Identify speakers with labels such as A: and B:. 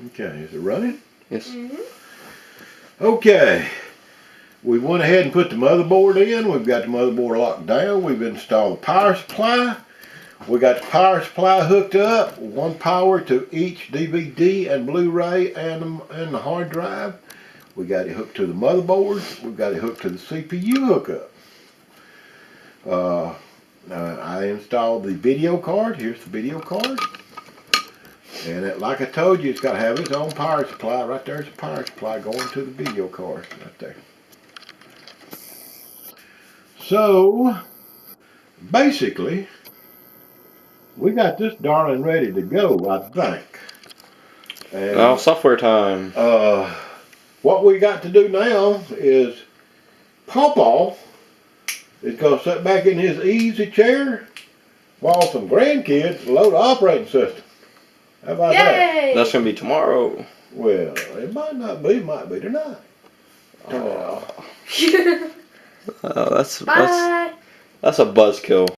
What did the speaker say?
A: Okay, is it running?
B: Yes.
A: Okay. We went ahead and put the motherboard in. We've got the motherboard locked down. We've installed the power supply. We got the power supply hooked up. One power to each DVD and Blu-ray and the hard drive. We got it hooked to the motherboard. We've got it hooked to the CPU hookup. I installed the video card. Here's the video card. And like I told you, it's got to have its own power supply. Right there's a power supply going to the video card. Right there. So, basically, we got this darling ready to go, I think. And,
B: Now, software time.
A: what we got to do now is Pawpaw is going to sit back in his easy chair while some grandkids load the operating system. How about that?
B: That's going to be tomorrow.
A: Well, it might not be, might be tonight.
B: Oh, that's a buzzkill.